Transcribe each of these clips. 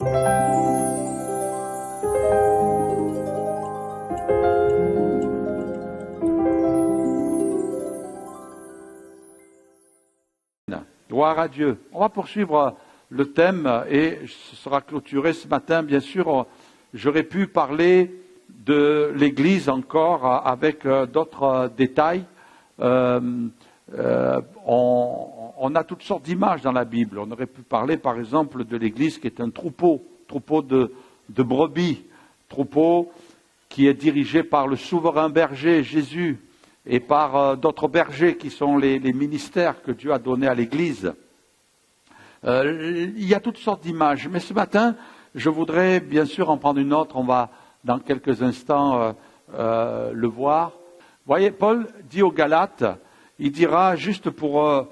Gloire à Dieu. On va poursuivre le thème et ce sera clôturé ce matin. Bien sûr, j'aurais pu parler de l'Église encore avec d'autres détails. On a toutes sortes d'images dans la Bible. On aurait pu parler par exemple de l'Église qui est un troupeau de brebis, troupeau qui est dirigé par le souverain berger Jésus et par d'autres bergers qui sont les ministères que Dieu a donnés à l'Église. Il y a toutes sortes d'images, mais ce matin, je voudrais bien sûr en prendre une autre. On va dans quelques instants le voir. Vous voyez, Paul dit aux Galates, il dira juste pour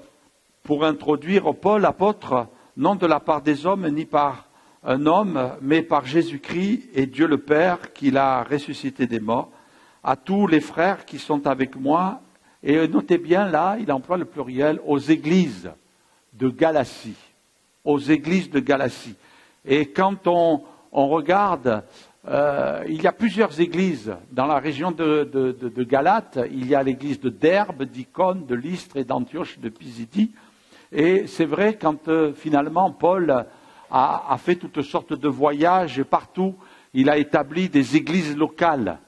introduire Paul, apôtre, non de la part des hommes, ni par un homme, mais par Jésus-Christ et Dieu le Père, qui l'a ressuscité des morts, à tous les frères qui sont avec moi, et notez bien là, il emploie le pluriel, aux églises de Galatie. Aux églises de Galatie. Et quand on regarde, il y a plusieurs églises dans la région de Galate. Il y a l'église de Derbe, d'Icône, de Lystre et d'Antioche, de Pisidie. Et c'est vrai, quand finalement Paul a fait toutes sortes de voyages et partout, il a établi des églises locales.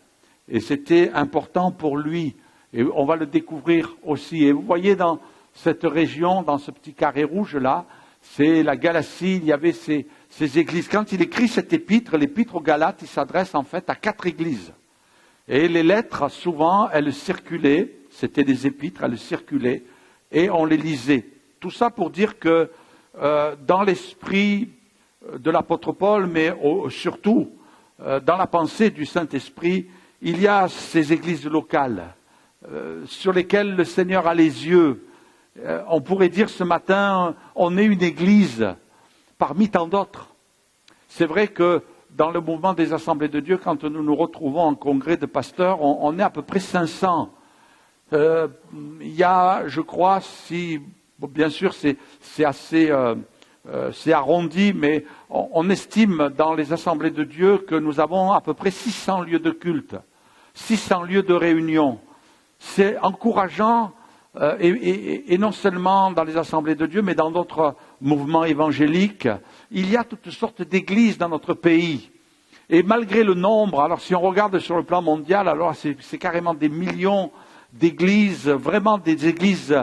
Et c'était important pour lui. Et on va le découvrir aussi. Et vous voyez dans cette région, dans ce petit carré rouge là, c'est la Galatie, il y avait ces églises. Quand il écrit cette épître, l'épître aux Galates, il s'adresse en fait à 4 églises. Et les lettres, souvent, elles circulaient, c'était des épîtres, elles circulaient, et on les lisait. Tout ça pour dire que dans l'esprit de l'apôtre Paul, mais surtout dans la pensée du Saint-Esprit, il y a ces églises locales sur lesquelles le Seigneur a les yeux. On pourrait dire ce matin, on est une église parmi tant d'autres. C'est vrai que dans le mouvement des Assemblées de Dieu, quand nous nous retrouvons en congrès de pasteurs, on est à peu près 500. Il y a, je crois, bien sûr c'est assez c'est arrondi, mais on estime dans les Assemblées de Dieu que nous avons à peu près 600 lieux de culte, 600 lieux de réunion. C'est encourageant. Et non seulement dans les assemblées de Dieu, mais dans d'autres mouvements évangéliques, il y a toutes sortes d'églises dans notre pays. Et malgré le nombre, alors si on regarde sur le plan mondial, alors c'est carrément des millions d'églises, vraiment des églises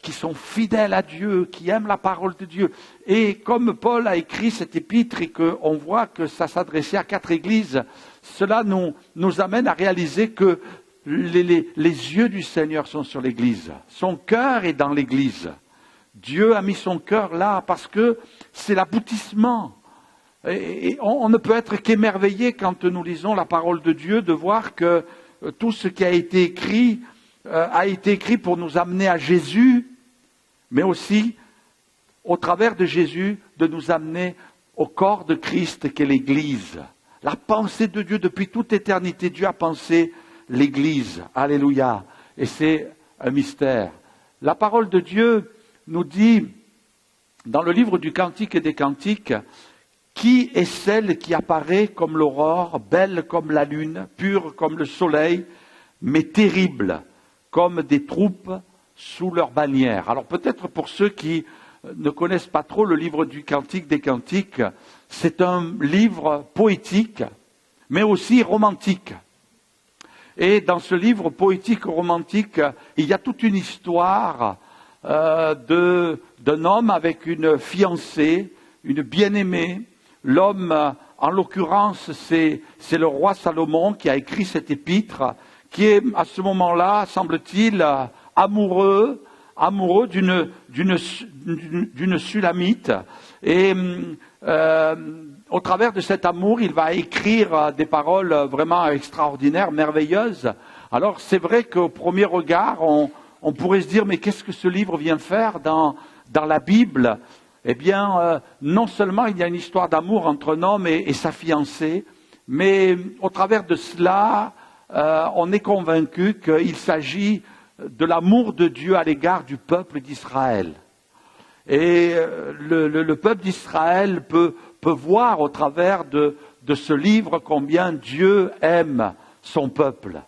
qui sont fidèles à Dieu, qui aiment la parole de Dieu. Et comme Paul a écrit cet épître et qu'on voit que ça s'adressait à 4 églises, cela nous amène à réaliser que les yeux du Seigneur sont sur l'Église. Son cœur est dans l'Église. Dieu a mis son cœur là parce que c'est l'aboutissement. Et on ne peut être qu'émerveillé quand nous lisons la parole de Dieu de voir que tout ce qui a été écrit pour nous amener à Jésus, mais aussi, au travers de Jésus, de nous amener au corps de Christ qu'est l'Église. La pensée de Dieu depuis toute éternité, Dieu a pensé l'Église, alléluia, et c'est un mystère. La parole de Dieu nous dit, dans le livre du Cantique et des Cantiques, qui est celle qui apparaît comme l'aurore, belle comme la lune, pure comme le soleil, mais terrible comme des troupes sous leur bannière. Alors peut-être pour ceux qui ne connaissent pas trop le livre du Cantique des Cantiques, c'est un livre poétique, mais aussi romantique. Et dans ce livre poétique romantique, il y a toute une histoire d'un homme avec une fiancée, une bien-aimée. L'homme, en l'occurrence, c'est le roi Salomon qui a écrit cet épître, qui est à ce moment-là, semble-t-il, amoureux d'une Sulamite. Et au travers de cet amour, il va écrire des paroles vraiment extraordinaires, merveilleuses. Alors c'est vrai qu'au premier regard, on pourrait se dire, mais qu'est-ce que ce livre vient faire dans la Bible? Eh bien, non seulement il y a une histoire d'amour entre un homme et sa fiancée, mais au travers de cela, on est convaincu qu'il s'agit de l'amour de Dieu à l'égard du peuple d'Israël. Et le peuple d'Israël peut peut voir au travers de ce livre combien Dieu aime son peuple.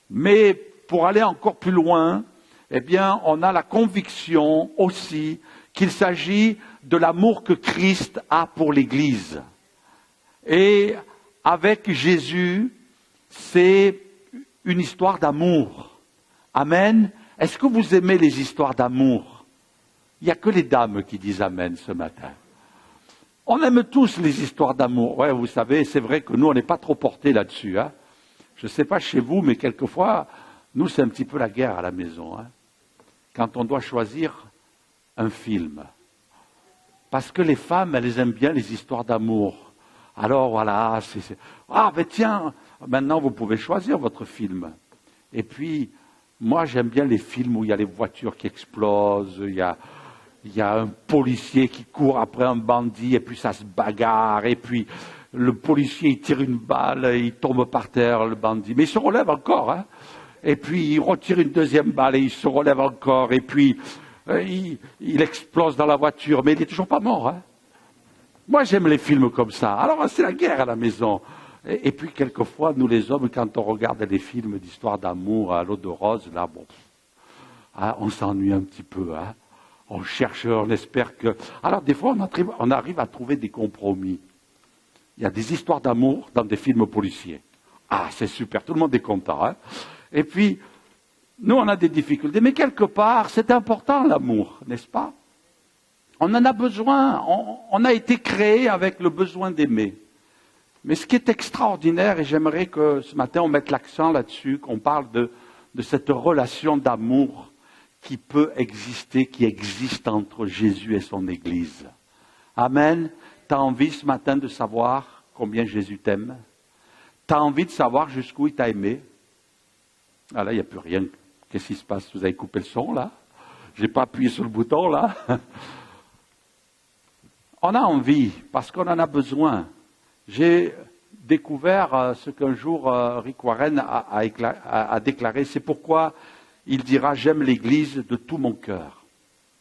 Mais pour aller encore plus loin, eh bien, on a la conviction aussi qu'il s'agit de l'amour que Christ a pour l'Église. Et avec Jésus, c'est une histoire d'amour. Amen. Est-ce que vous aimez les histoires d'amour? Il n'y a que les dames qui disent Amen ce matin. On aime tous les histoires d'amour. Ouais, vous savez, c'est vrai que nous, on n'est pas trop portés là-dessus. Hein. Je ne sais pas chez vous, mais quelquefois, nous, c'est un petit peu la guerre à la maison. Hein. Quand on doit choisir un film. Parce que les femmes, elles aiment bien les histoires d'amour. Alors voilà, ah ben tiens, maintenant vous pouvez choisir votre film. Et puis, moi j'aime bien les films où il y a les voitures qui explosent, il y a un policier qui court après un bandit, et puis ça se bagarre, et puis le policier il tire une balle, il tombe par terre, le bandit. Mais il se relève encore, hein. Et puis il retire une deuxième balle, et il se relève encore, et puis il explose dans la voiture, mais il n'est toujours pas mort, hein. Moi, j'aime les films comme ça. Alors, c'est la guerre à la maison. Et puis, quelquefois, nous les hommes, quand on regarde les films d'histoire d'amour à l'eau de rose, là, bon, hein, on s'ennuie un petit peu. Hein. On cherche, on espère que... Alors, des fois, on arrive à trouver des compromis. Il y a des histoires d'amour dans des films policiers. Ah, c'est super, tout le monde est content. Hein. Et puis, nous, on a des difficultés. Mais quelque part, c'est important, l'amour, n'est-ce pas? On en a besoin, on a été créé avec le besoin d'aimer. Mais ce qui est extraordinaire, et j'aimerais que ce matin on mette l'accent là-dessus, qu'on parle de cette relation d'amour qui peut exister, qui existe entre Jésus et son Église. Amen. Tu as envie ce matin de savoir combien Jésus t'aime? Tu as envie de savoir jusqu'où il t'a aimé? Ah là, il n'y a plus rien. Qu'est-ce qui se passe? Vous avez coupé le son là? Je n'ai pas appuyé sur le bouton là? On a envie, parce qu'on en a besoin. J'ai découvert ce qu'un jour Rick Warren a déclaré. C'est pourquoi il dira « J'aime l'Église de tout mon cœur ».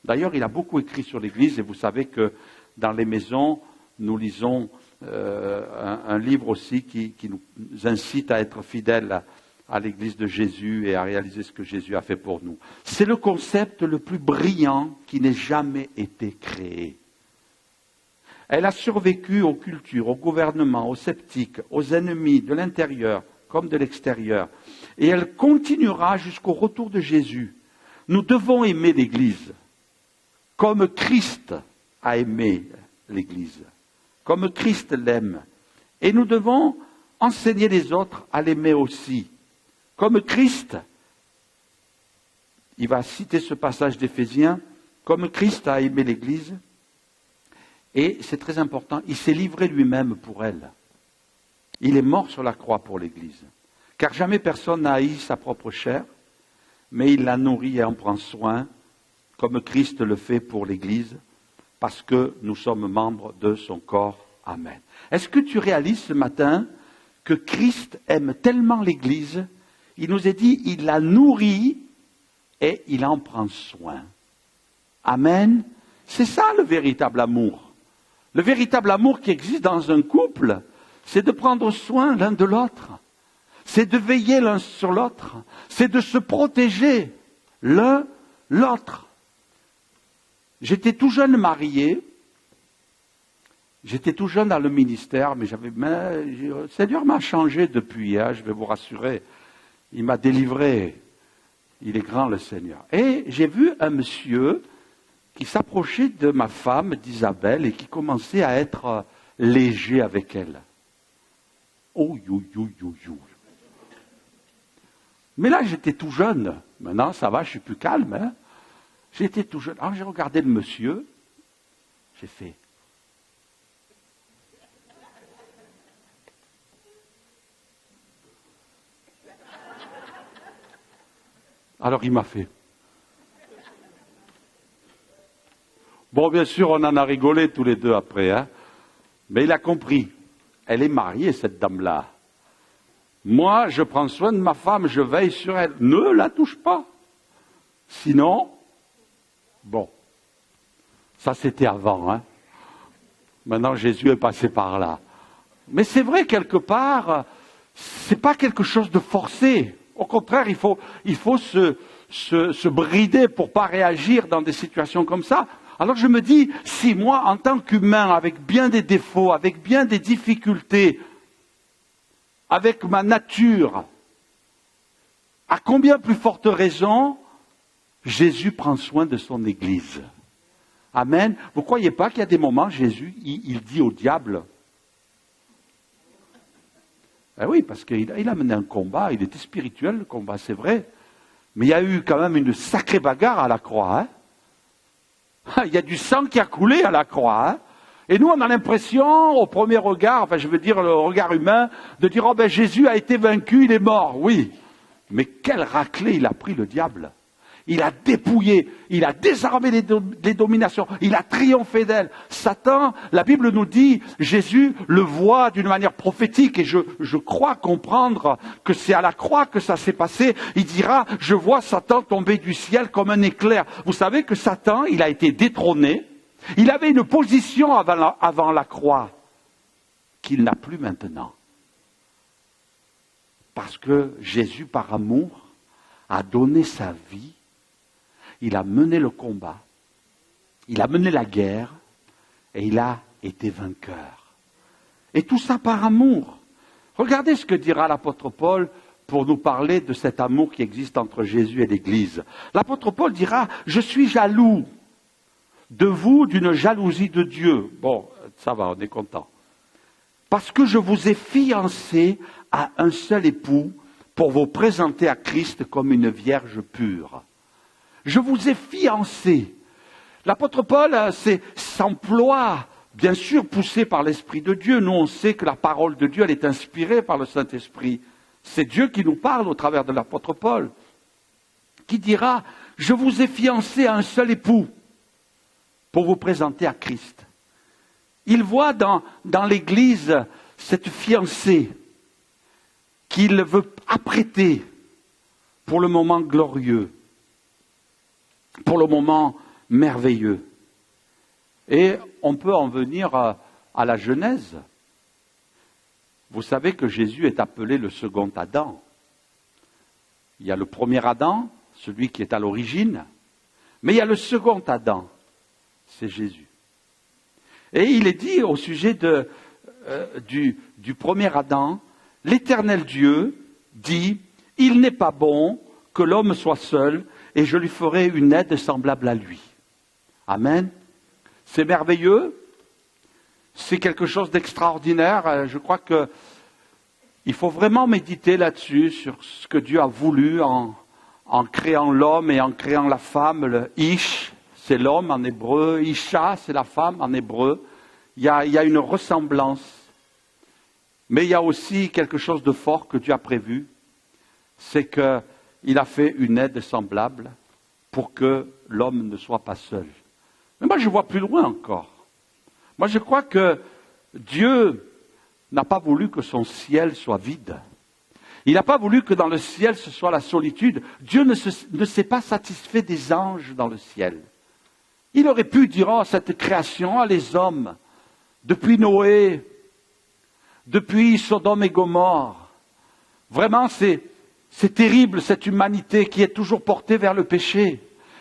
D'ailleurs, il a beaucoup écrit sur l'Église, et vous savez que dans les maisons, nous lisons un livre aussi qui nous incite à être fidèles à l'Église de Jésus et à réaliser ce que Jésus a fait pour nous. C'est le concept le plus brillant qui n'ait jamais été créé. Elle a survécu aux cultures, au gouvernement, aux sceptiques, aux ennemis de l'intérieur comme de l'extérieur. Et elle continuera jusqu'au retour de Jésus. Nous devons aimer l'Église comme Christ a aimé l'Église, comme Christ l'aime. Et nous devons enseigner les autres à l'aimer aussi. Comme Christ, il va citer ce passage d'Éphésiens, comme Christ a aimé l'Église. Et c'est très important, il s'est livré lui-même pour elle. Il est mort sur la croix pour l'Église. Car jamais personne n'a haï sa propre chair, mais il la nourrit et en prend soin, comme Christ le fait pour l'Église, parce que nous sommes membres de son corps. Amen. Est-ce que tu réalises ce matin que Christ aime tellement l'Église, il nous est dit, il la nourrit et il en prend soin. Amen. C'est ça le véritable amour. Le véritable amour qui existe dans un couple, c'est de prendre soin l'un de l'autre. C'est de veiller l'un sur l'autre. C'est de se protéger l'un l'autre. J'étais tout jeune marié. J'étais tout jeune dans le ministère, mais le Seigneur m'a changé depuis, hein, je vais vous rassurer. Il m'a délivré. Il est grand le Seigneur. Et j'ai vu un monsieur qui s'approchait de ma femme, d'Isabelle, et qui commençait à être léger avec elle. Oh, you. Mais là, j'étais tout jeune. Maintenant, ça va, je suis plus calme. Hein. J'étais tout jeune. Alors, j'ai regardé le monsieur. J'ai fait. Alors, il m'a fait. Bon, bien sûr, on en a rigolé tous les deux après, hein. Mais il a compris. Elle est mariée, cette dame-là. Moi, je prends soin de ma femme, je veille sur elle. Ne la touche pas. Sinon, bon, ça c'était avant, hein. Maintenant, Jésus est passé par là. Mais c'est vrai, quelque part, c'est pas quelque chose de forcé. Au contraire, il faut se brider pour pas réagir dans des situations comme ça. Alors je me dis, si moi, en tant qu'humain, avec bien des défauts, avec bien des difficultés, avec ma nature, à combien plus forte raison, Jésus prend soin de son Église. Amen. Vous ne croyez pas qu'il y a des moments, Jésus, il dit au diable, ben oui, parce qu'il a mené un combat, il était spirituel le combat, c'est vrai, mais il y a eu quand même une sacrée bagarre à la croix. Hein. Il y a du sang qui a coulé à la croix. Hein. Et nous, on a l'impression, au premier regard, enfin je veux dire le regard humain, de dire, oh ben Jésus a été vaincu, il est mort. Oui, mais quelle raclée il a pris le diable. Il a dépouillé, il a désarmé les dominations, il a triomphé d'elles. Satan, la Bible nous dit, Jésus le voit d'une manière prophétique, et je crois comprendre que c'est à la croix que ça s'est passé. Il dira, je vois Satan tomber du ciel comme un éclair. Vous savez que Satan, il a été détrôné, il avait une position avant la croix qu'il n'a plus maintenant. Parce que Jésus, par amour, a donné sa vie. Il a mené le combat, il a mené la guerre, et il a été vainqueur. Et tout ça par amour. Regardez ce que dira l'apôtre Paul pour nous parler de cet amour qui existe entre Jésus et l'Église. L'apôtre Paul dira, je suis jaloux de vous d'une jalousie de Dieu. Bon, ça va, on est content. Parce que je vous ai fiancés à un seul époux pour vous présenter à Christ comme une vierge pure. Je vous ai fiancés. L'apôtre Paul s'emploie, bien sûr, poussé par l'Esprit de Dieu. Nous, on sait que la parole de Dieu, elle est inspirée par le Saint-Esprit. C'est Dieu qui nous parle au travers de l'apôtre Paul, qui dira, je vous ai fiancés à un seul époux pour vous présenter à Christ. Il voit dans l'Église cette fiancée qu'il veut apprêter pour le moment glorieux, pour le moment merveilleux. Et on peut en venir à la Genèse. Vous savez que Jésus est appelé le second Adam. Il y a le premier Adam, celui qui est à l'origine, mais il y a le second Adam, c'est Jésus. Et il est dit au sujet du premier Adam, l'Éternel Dieu dit, il n'est pas bon que l'homme soit seul, et je lui ferai une aide semblable à lui. Amen. C'est merveilleux. C'est quelque chose d'extraordinaire. Je crois qu'il faut vraiment méditer là-dessus, sur ce que Dieu a voulu en créant l'homme et en créant la femme. Le Ish, c'est l'homme en hébreu. Isha, c'est la femme en hébreu. Il y a une ressemblance. Mais il y a aussi quelque chose de fort que Dieu a prévu. C'est qu'il a fait une aide semblable pour que l'homme ne soit pas seul. Mais moi, je vois plus loin encore. Moi, je crois que Dieu n'a pas voulu que son ciel soit vide. Il n'a pas voulu que dans le ciel, ce soit la solitude. Dieu ne s'est pas satisfait des anges dans le ciel. Il aurait pu dire, oh, cette création, les hommes, depuis Noé, depuis Sodome et Gomorrhe, vraiment, c'est terrible, cette humanité qui est toujours portée vers le péché,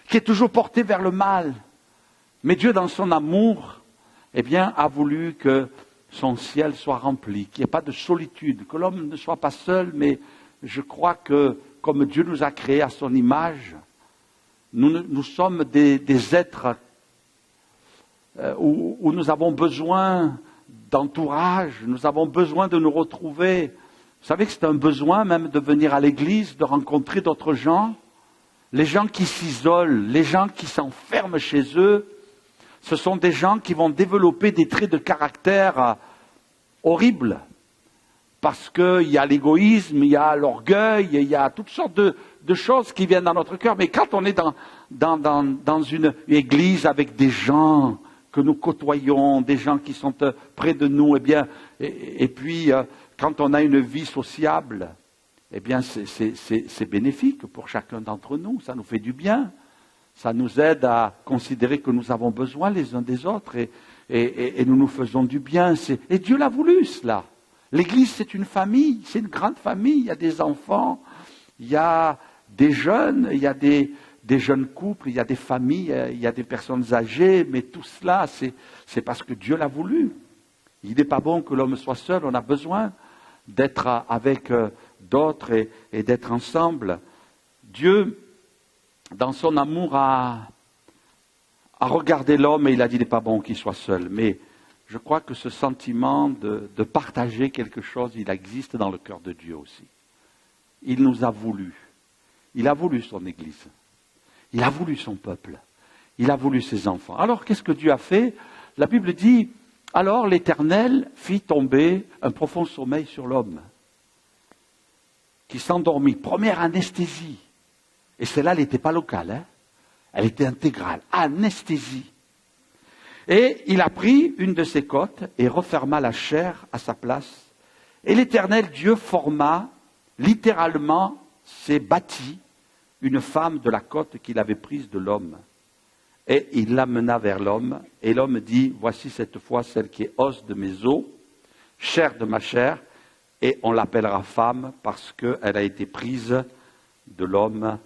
qui est toujours portée vers le mal. Mais Dieu, dans son amour, eh bien, a voulu que son ciel soit rempli, qu'il n'y ait pas de solitude, que l'homme ne soit pas seul, mais je crois que, comme Dieu nous a créés à son image, nous sommes des êtres où nous avons besoin d'entourage, nous avons besoin de nous retrouver. Vous savez que c'est un besoin même de venir à l'église, de rencontrer d'autres gens. Les gens qui s'isolent, les gens qui s'enferment chez eux, ce sont des gens qui vont développer des traits de caractère horribles. Parce qu'il y a l'égoïsme, il y a l'orgueil, il y a toutes sortes de choses qui viennent dans notre cœur. Mais quand on est dans une église avec des gens que nous côtoyons, des gens qui sont près de nous, et puis quand on a une vie sociable, eh bien c'est bénéfique pour chacun d'entre nous, ça nous fait du bien. Ça nous aide à considérer que nous avons besoin les uns des autres. et nous nous faisons du bien. Et Dieu l'a voulu, cela. L'Église, c'est une famille, c'est une grande famille. Il y a des enfants, il y a des jeunes, il y a des jeunes couples, il y a des familles, il y a des personnes âgées, mais tout cela, c'est parce que Dieu l'a voulu. Il n'est pas bon que l'homme soit seul, on a besoin d'être avec d'autres et d'être ensemble. Dieu, dans son amour, a regardé l'homme et il a dit, il n'est pas bon qu'il soit seul. Mais je crois que ce sentiment de partager quelque chose, il existe dans le cœur de Dieu aussi. Il nous a voulu. Il a voulu son Église. Il a voulu son peuple. Il a voulu ses enfants. Alors, qu'est-ce que Dieu a fait? La Bible dit, alors l'Éternel fit tomber un profond sommeil sur l'homme, qui s'endormit. Première anesthésie. Et celle-là, elle n'était pas locale, hein? Elle était intégrale. Anesthésie. Et il a pris une de ses côtes et referma la chair à sa place. Et l'Éternel Dieu forma, littéralement, s'est bâti une femme de la côte qu'il avait prise de l'homme. Et il l'amena vers l'homme, et l'homme dit, voici cette fois celle qui est os de mes os, chair de ma chair, et on l'appellera femme parce qu'elle a été prise de l'homme.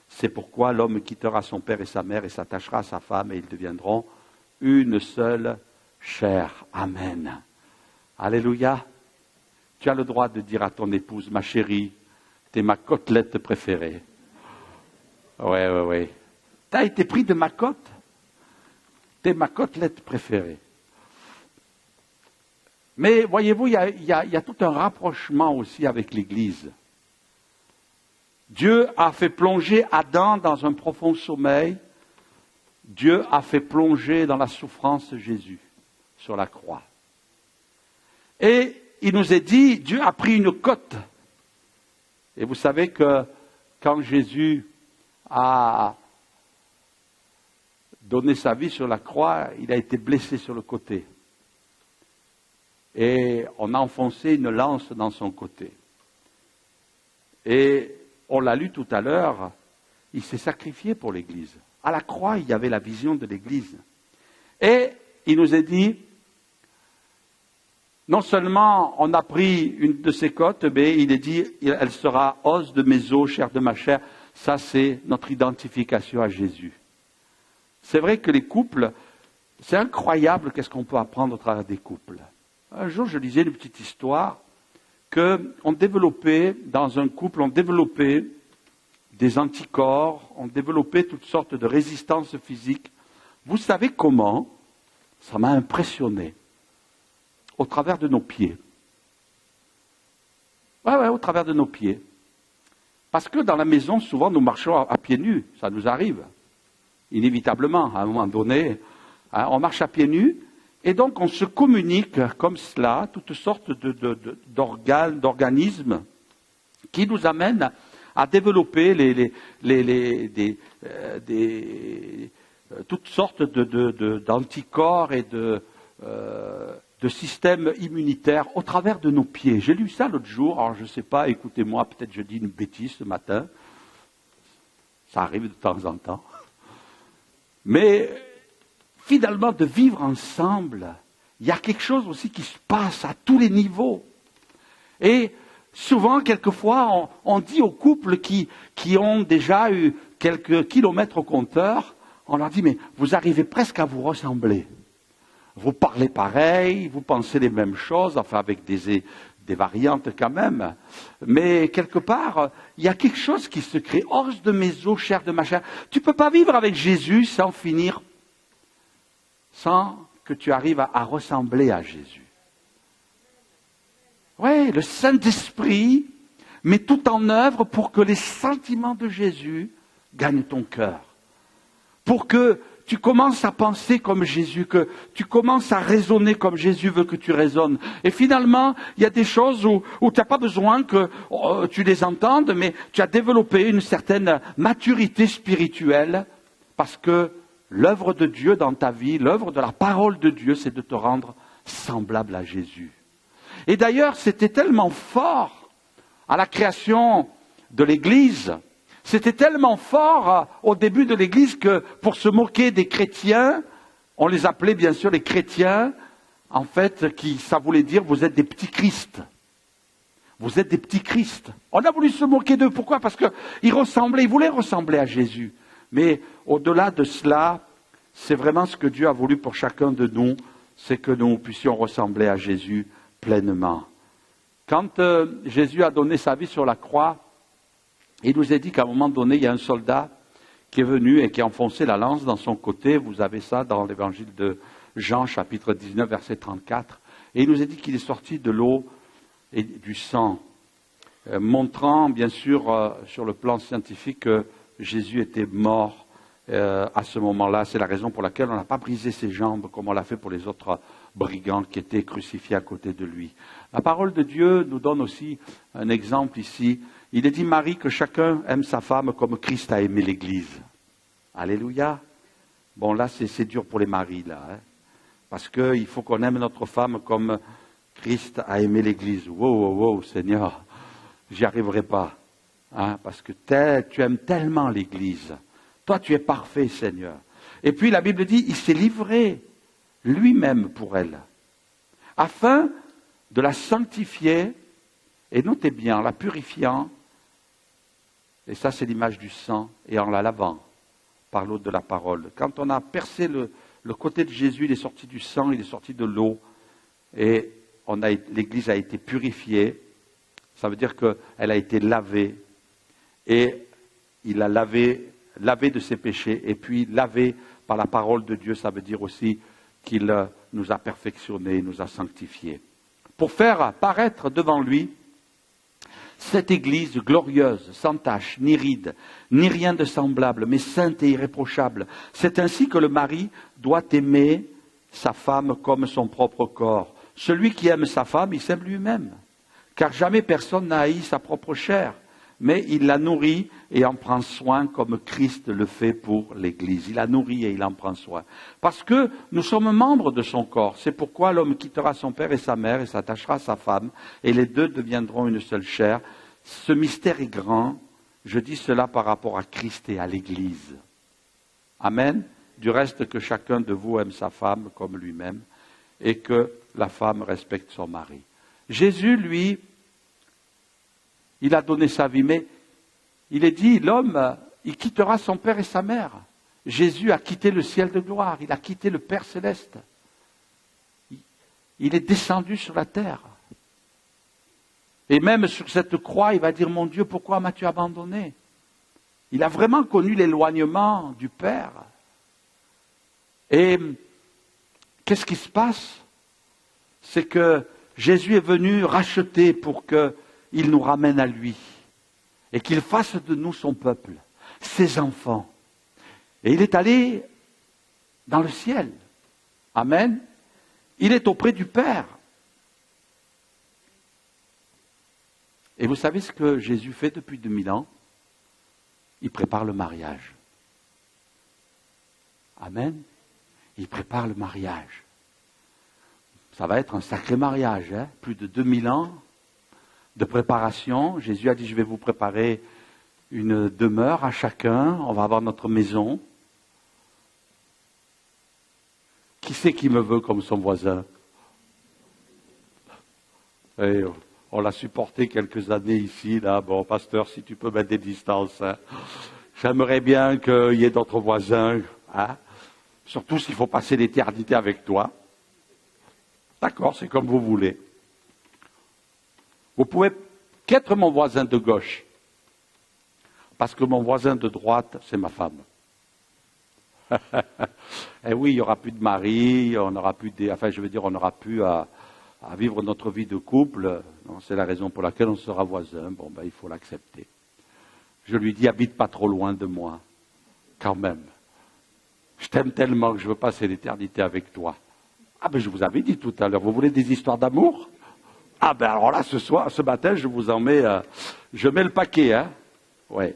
C'est pourquoi l'homme quittera son père et sa mère et s'attachera à sa femme, et ils deviendront une seule chair. Amen. Alléluia. Tu as le droit de dire à ton épouse, ma chérie, t'es ma côtelette préférée. Ouais. T'as été pris de ma côte. T'es ma côtelette préférée. Mais voyez-vous, il y a tout un rapprochement aussi avec l'Église. Dieu a fait plonger Adam dans un profond sommeil. Dieu a fait plonger dans la souffrance Jésus sur la croix. Et il nous est dit, Dieu a pris une côte. Et vous savez que quand Jésus a donné sa vie sur la croix, il a été blessé sur le côté. Et on a enfoncé une lance dans son côté. Et on l'a lu tout à l'heure, il s'est sacrifié pour l'Église. À la croix, il y avait la vision de l'Église. Et il nous est dit, non seulement on a pris une de ses côtes, mais il est dit, elle sera os de mes os, chair de ma chair. Ça, c'est notre identification à Jésus. C'est vrai que les couples, c'est incroyable qu'est-ce qu'on peut apprendre au travers des couples. Un jour, je lisais une petite histoire qu'on développait, dans un couple, on développait des anticorps, on développait toutes sortes de résistances physiques. Vous savez comment? Ça m'a impressionné. Au travers de nos pieds. Ouais, au travers de nos pieds. Parce que dans la maison, souvent, nous marchons à pieds nus. Ça nous arrive. Inévitablement, à un moment donné, hein, on marche à pieds nus. Et donc, on se communique comme cela, toutes sortes d'organes, d'organismes qui nous amènent à développer toutes sortes d'anticorps et de systèmes immunitaires au travers de nos pieds. J'ai lu ça l'autre jour, alors je ne sais pas, écoutez-moi, peut-être je dis une bêtise ce matin. Ça arrive de temps en temps. Mais finalement, de vivre ensemble, il y a quelque chose aussi qui se passe à tous les niveaux. Et souvent, quelquefois, on dit aux couples qui ont déjà eu quelques kilomètres au compteur, on leur dit, mais vous arrivez presque à vous ressembler. Vous parlez pareil, vous pensez les mêmes choses, enfin avec des variantes quand même. Mais quelque part, il y a quelque chose qui se crée. Os de mes os, chair de ma chair. Tu ne peux pas vivre avec Jésus sans finir, sans que tu arrives à ressembler à Jésus. Oui, le Saint-Esprit met tout en œuvre pour que les sentiments de Jésus gagnent ton cœur. Pour que tu commences à penser comme Jésus, que tu commences à raisonner comme Jésus veut que tu raisonnes. Et finalement, il y a des choses où tu n'as pas besoin que tu les entendes, mais tu as développé une certaine maturité spirituelle, parce que l'œuvre de Dieu dans ta vie, l'œuvre de la parole de Dieu, c'est de te rendre semblable à Jésus. Et d'ailleurs, c'était tellement fort à la création de l'Église, c'était tellement fort au début de l'Église que pour se moquer des chrétiens, On les appelait bien sûr les chrétiens, en fait, ça voulait dire vous êtes des petits Christ. Vous êtes des petits Christ. On a voulu se moquer d'eux. Pourquoi? Parce qu'ils voulaient ressembler à Jésus. Mais au-delà de cela, c'est vraiment ce que Dieu a voulu pour chacun de nous, c'est que nous puissions ressembler à Jésus pleinement. Quand Jésus a donné sa vie sur la croix, il nous a dit qu'à un moment donné, il y a un soldat qui est venu et qui a enfoncé la lance dans son côté. Vous avez ça dans l'évangile de Jean, chapitre 19, verset 34. Et il nous a dit qu'il est sorti de l'eau et du sang, montrant bien sûr sur le plan scientifique que Jésus était mort à ce moment-là. C'est la raison pour laquelle on n'a pas brisé ses jambes comme on l'a fait pour les autres brigands qui étaient crucifiés à côté de lui. La parole de Dieu nous donne aussi un exemple ici. Il est dit, Marie, que chacun aime sa femme comme Christ a aimé l'Église. Alléluia. Bon, là, c'est dur pour les maris, là. Hein, parce qu'il faut qu'on aime notre femme comme Christ a aimé l'Église. Wow, Seigneur, j'y arriverai pas. Hein, parce que tu aimes tellement l'Église. Toi, tu es parfait, Seigneur. Et puis, la Bible dit, il s'est livré lui-même pour elle, afin de la sanctifier, et notez bien, en la purifiant, et ça c'est l'image du sang, et en la lavant par l'eau de la parole. Quand on a percé le côté de Jésus, il est sorti du sang, il est sorti de l'eau, et l'Église a été purifiée. Ça veut dire qu'elle a été lavée, et il a lavé de ses péchés, et puis lavé par la parole de Dieu, ça veut dire aussi qu'il nous a perfectionnés, nous a sanctifiés. Pour faire paraître devant lui cette Église glorieuse, sans tache, ni ride, ni rien de semblable, mais sainte et irréprochable. C'est ainsi que le mari doit aimer sa femme comme son propre corps. Celui qui aime sa femme, il s'aime lui-même. Car jamais personne n'a haï sa propre chair, mais il la nourrit et en prend soin comme Christ le fait pour l'Église. Il la nourrit et il en prend soin. Parce que nous sommes membres de son corps. C'est pourquoi l'homme quittera son père et sa mère et s'attachera à sa femme, et les deux deviendront une seule chair. Ce mystère est grand. Je dis cela par rapport à Christ et à l'Église. Amen. Du reste, que chacun de vous aime sa femme comme lui-même, et que la femme respecte son mari. Jésus, lui, il a donné sa vie, mais il est dit, l'homme, il quittera son père et sa mère. Jésus a quitté le ciel de gloire, il a quitté le Père céleste. Il est descendu sur la terre. Et même sur cette croix, il va dire, mon Dieu, pourquoi m'as-tu abandonné? Il a vraiment connu l'éloignement du Père. Et qu'est-ce qui se passe? C'est que Jésus est venu racheter pour qu'il nous ramène à lui et qu'il fasse de nous son peuple, ses enfants. Et il est allé dans le ciel. Amen. Il est auprès du Père. Et vous savez ce que Jésus fait depuis 2000 ans? Il prépare le mariage. Amen. Il prépare le mariage. Ça va être un sacré mariage, hein? Plus de 2000 ans de préparation. Jésus a dit, je vais vous préparer une demeure à chacun. On va avoir notre maison. Qui c'est qui me veut comme son voisin? Et on l'a supporté quelques années ici, là. Bon, pasteur, si tu peux mettre des distances, hein. J'aimerais bien qu'il y ait d'autres voisins, hein. Surtout s'il faut passer l'éternité avec toi. D'accord, c'est comme vous voulez. Vous pouvez qu'être mon voisin de gauche, parce que mon voisin de droite, c'est ma femme. Et oui, il n'y aura plus de mari, on n'aura plus on n'aura plus à vivre notre vie de couple. Non, c'est la raison pour laquelle on sera voisin. Bon, il faut l'accepter. Je lui dis, habite pas trop loin de moi, quand même. Je t'aime tellement que je veux passer l'éternité avec toi. Ah je vous avais dit tout à l'heure, vous voulez des histoires d'amour? Ah alors là, ce matin, je vous en mets, je mets le paquet, hein. Ouais.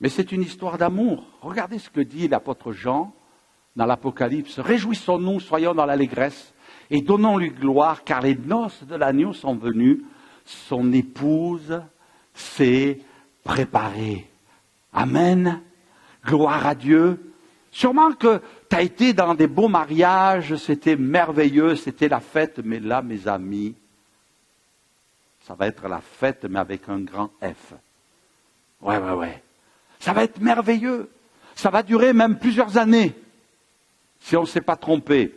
Mais c'est une histoire d'amour. Regardez ce que dit l'apôtre Jean dans l'Apocalypse. Réjouissons-nous, soyons dans l'allégresse et donnons-lui gloire, car les noces de l'agneau sont venues, son épouse s'est préparée. Amen. Gloire à Dieu. Sûrement que tu as été dans des beaux mariages, c'était merveilleux, c'était la fête, mais là, mes amis, ça va être la fête, mais avec un grand F. Ouais. Ça va être merveilleux. Ça va durer même plusieurs années, si on ne s'est pas trompé.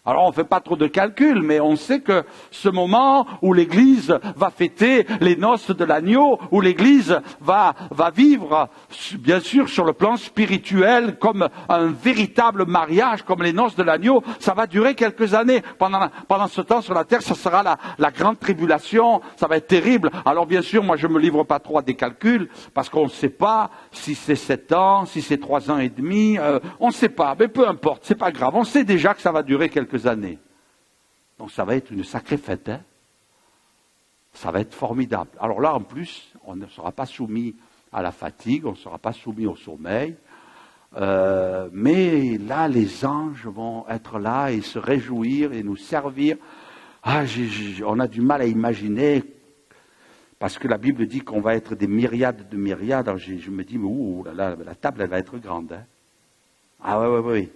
Alors on ne fait pas trop de calculs, mais on sait que ce moment où l'Église va fêter les noces de l'agneau, où l'Église va vivre, bien sûr, sur le plan spirituel, comme un véritable mariage, comme les noces de l'agneau, ça va durer quelques années. Pendant ce temps sur la terre, ça sera la grande tribulation, ça va être terrible. Alors bien sûr, moi je ne me livre pas trop à des calculs, parce qu'on ne sait pas si c'est 7 ans, si c'est 3 ans et demi, on ne sait pas, mais peu importe, c'est pas grave. On sait déjà que ça va durer quelques années. Donc ça va être une sacrée fête, hein. Ça va être formidable. Alors là, en plus, on ne sera pas soumis à la fatigue, on ne sera pas soumis au sommeil, mais là, les anges vont être là et se réjouir et nous servir. On a du mal à imaginer, parce que la Bible dit qu'on va être des myriades de myriades. Alors je me dis, mais la table, elle va être grande, hein. Ah oui.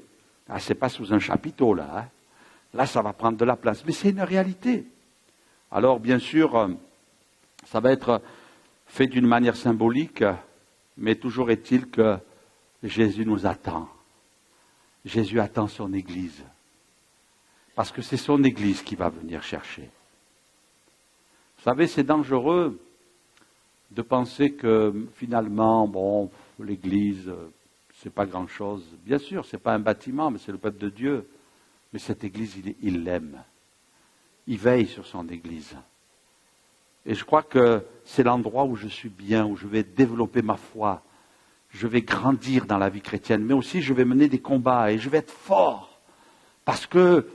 Ah, c'est pas sous un chapiteau, là, hein. Là, ça va prendre de la place. Mais c'est une réalité. Alors, bien sûr, ça va être fait d'une manière symbolique, mais toujours est-il que Jésus nous attend. Jésus attend son Église. Parce que c'est son Église qui va venir chercher. Vous savez, c'est dangereux de penser que finalement, l'Église, c'est pas grand-chose. Bien sûr, c'est pas un bâtiment, mais c'est le peuple de Dieu. Mais cette Église, il l'aime. Il veille sur son Église. Et je crois que c'est l'endroit où je suis bien, où je vais développer ma foi. Je vais grandir dans la vie chrétienne, mais aussi je vais mener des combats et je vais être fort. Parce que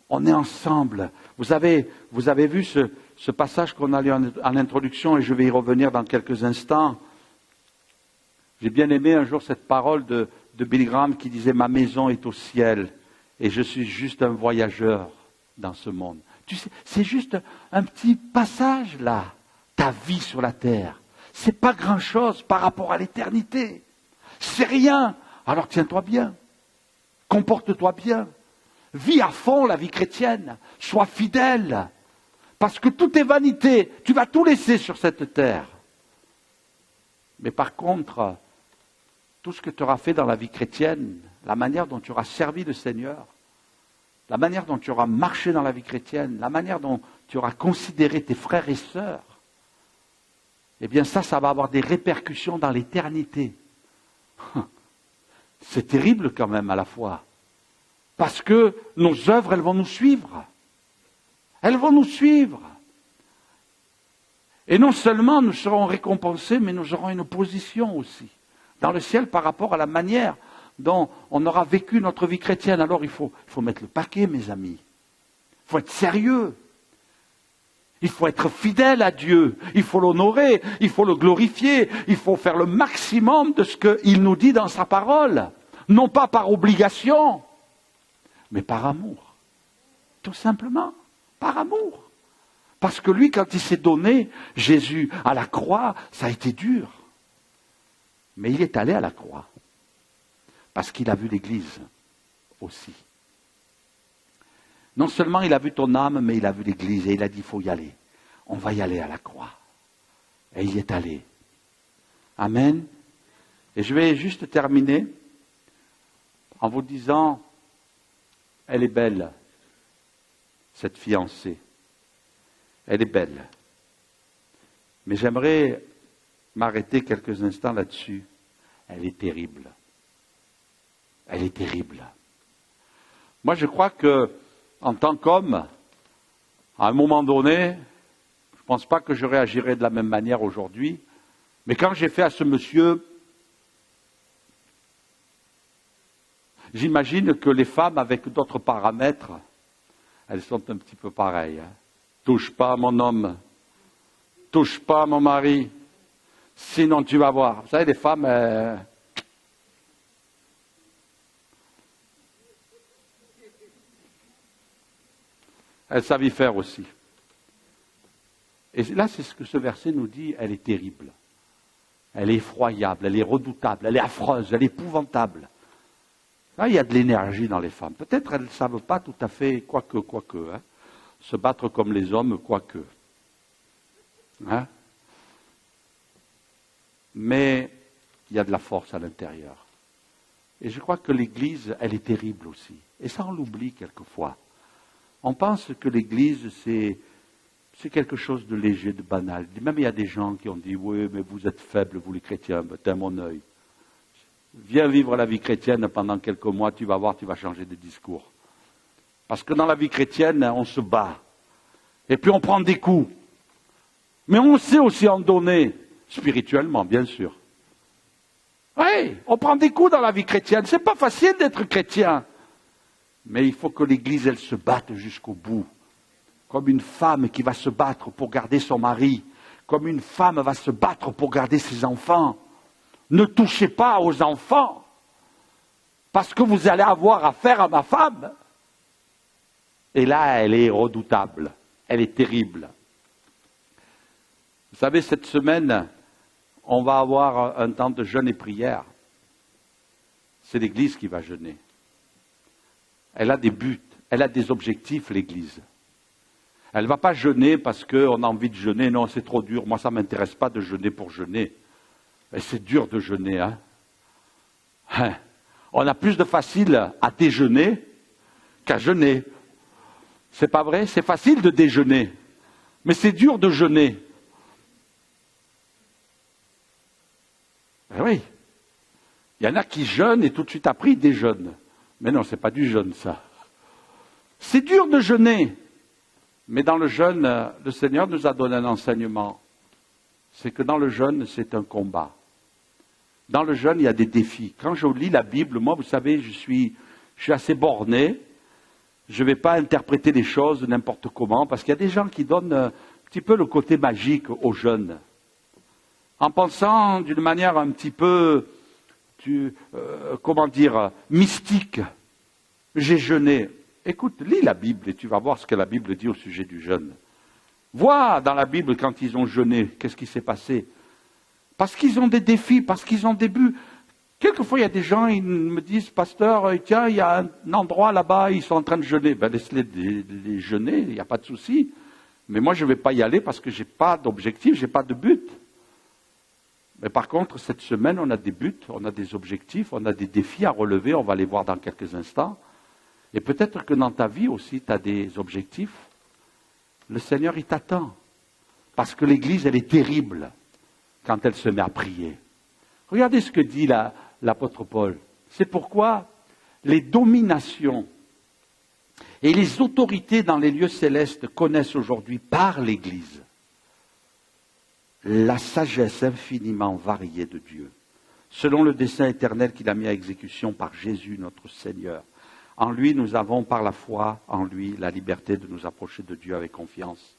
on est ensemble. Vous avez vu ce passage qu'on a lu en introduction, et je vais y revenir dans quelques instants. J'ai bien aimé un jour cette parole de Billy Graham qui disait « Ma maison est au ciel et je suis juste un voyageur dans ce monde. » Tu sais, c'est juste un petit passage là, ta vie sur la terre. C'est pas grand-chose par rapport à l'éternité. C'est rien. Alors tiens-toi bien. Comporte-toi bien. Vis à fond la vie chrétienne. Sois fidèle. Parce que tout est vanité. Tu vas tout laisser sur cette terre. Mais par contre, tout ce que tu auras fait dans la vie chrétienne, la manière dont tu auras servi le Seigneur, la manière dont tu auras marché dans la vie chrétienne, la manière dont tu auras considéré tes frères et sœurs, eh bien ça va avoir des répercussions dans l'éternité. C'est terrible quand même à la fois. Parce que nos œuvres, elles vont nous suivre. Elles vont nous suivre. Et non seulement nous serons récompensés, mais nous aurons une position aussi dans le ciel par rapport à la manière dont on aura vécu notre vie chrétienne. Alors il faut mettre le paquet, mes amis. Il faut être sérieux. Il faut être fidèle à Dieu. Il faut l'honorer. Il faut le glorifier. Il faut faire le maximum de ce qu'il nous dit dans sa parole. Non pas par obligation, mais par amour. Tout simplement, par amour. Parce que lui, quand il s'est donné, Jésus, à la croix, ça a été dur. Mais il est allé à la croix. Parce qu'il a vu l'Église aussi. Non seulement il a vu ton âme, mais il a vu l'Église et il a dit, il faut y aller. On va y aller à la croix. Et il y est allé. Amen. Et je vais juste terminer en vous disant, elle est belle, cette fiancée. Elle est belle. Mais j'aimerais m'arrêter quelques instants là-dessus. Elle est terrible. Elle est terrible. Moi, je crois que, en tant qu'homme, à un moment donné, je ne pense pas que je réagirais de la même manière aujourd'hui, mais quand j'ai fait à ce monsieur, j'imagine que les femmes avec d'autres paramètres, elles sont un petit peu pareilles. Hein. Touche pas à mon homme, touche pas à mon mari, sinon tu vas voir. Vous savez, les femmes, elles savent y faire aussi. Et là, c'est ce que ce verset nous dit, elle est terrible. Elle est effroyable, elle est redoutable, elle est affreuse, elle est épouvantable. Là, il y a de l'énergie dans les femmes. Peut-être elles ne savent pas tout à fait, quoique, hein, se battre comme les hommes, quoique. Hein? Mais il y a de la force à l'intérieur. Et je crois que l'Église, elle est terrible aussi. Et ça, on l'oublie quelquefois. On pense que l'Église, c'est quelque chose de léger, de banal. Même il y a des gens qui ont dit, oui, mais vous êtes faibles, vous les chrétiens, t'es mon œil. Viens vivre la vie chrétienne pendant quelques mois, tu vas voir, tu vas changer de discours. Parce que dans la vie chrétienne, on se bat. Et puis on prend des coups. Mais on sait aussi en donner, spirituellement, bien sûr. Oui, on prend des coups dans la vie chrétienne. C'est pas facile d'être chrétien. Mais il faut que l'Église, elle se batte jusqu'au bout. Comme une femme qui va se battre pour garder son mari. Comme une femme va se battre pour garder ses enfants. Ne touchez pas aux enfants. Parce que vous allez avoir affaire à ma femme. Et là, elle est redoutable. Elle est terrible. Vous savez, cette semaine, on va avoir un temps de jeûne et prière. C'est l'Église qui va jeûner. Elle a des buts, elle a des objectifs, l'Église. Elle ne va pas jeûner parce qu'on a envie de jeûner. Non, c'est trop dur. Moi, ça ne m'intéresse pas de jeûner pour jeûner. Et c'est dur de jeûner. Hein? On a plus de facile à déjeuner qu'à jeûner. C'est pas vrai? C'est facile de déjeuner. Mais c'est dur de jeûner. Ben oui. Il y en a qui jeûnent et tout de suite après ils déjeunent. Mais non, ce n'est pas du jeûne, ça. C'est dur de jeûner. Mais dans le jeûne, le Seigneur nous a donné un enseignement. C'est que dans le jeûne, c'est un combat. Dans le jeûne, il y a des défis. Quand je lis la Bible, moi, vous savez, je suis assez borné. Je ne vais pas interpréter les choses n'importe comment, parce qu'il y a des gens qui donnent un petit peu le côté magique au jeûne. En pensant d'une manière un petit peu, mystique. J'ai jeûné. Écoute, lis la Bible et tu vas voir ce que la Bible dit au sujet du jeûne. Vois dans la Bible quand ils ont jeûné, qu'est-ce qui s'est passé. Parce qu'ils ont des défis, parce qu'ils ont des buts. Quelquefois, il y a des gens, ils me disent, pasteur, tiens, il y a un endroit là-bas, ils sont en train de jeûner. Ben, laisse-les les jeûner, il n'y a pas de souci. Mais moi, je ne vais pas y aller parce que je n'ai pas d'objectif, je n'ai pas de but. Mais par contre, cette semaine, on a des buts, on a des objectifs, on a des défis à relever, on va les voir dans quelques instants. Et peut-être que dans ta vie aussi, tu as des objectifs. Le Seigneur, il t'attend. Parce que l'Église, elle est terrible quand elle se met à prier. Regardez ce que dit l'apôtre Paul. C'est pourquoi les dominations et les autorités dans les lieux célestes connaissent aujourd'hui par l'Église la sagesse infiniment variée de Dieu, selon le dessein éternel qu'il a mis à exécution par Jésus notre Seigneur. En lui, nous avons par la foi, en lui, la liberté de nous approcher de Dieu avec confiance.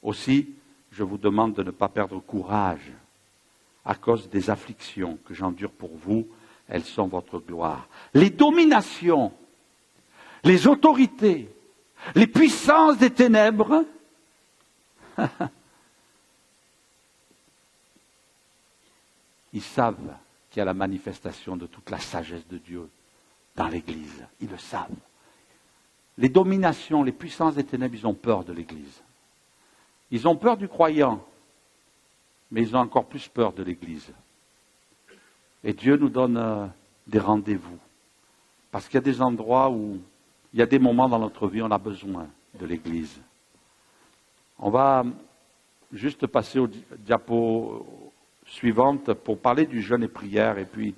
Aussi, je vous demande de ne pas perdre courage à cause des afflictions que j'endure pour vous. Elles sont votre gloire. Les dominations, les autorités, les puissances des ténèbres, ils savent qu'il y a la manifestation de toute la sagesse de Dieu dans l'Église. Ils le savent. Les dominations, les puissances des ténèbres, ils ont peur de l'Église. Ils ont peur du croyant, mais ils ont encore plus peur de l'Église. Et Dieu nous donne des rendez-vous. Parce qu'il y a des endroits où, il y a des moments dans notre vie où on a besoin de l'Église. On va juste passer au diapo suivante pour parler du jeûne et prière. Et puis,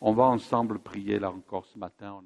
on va ensemble prier là encore ce matin.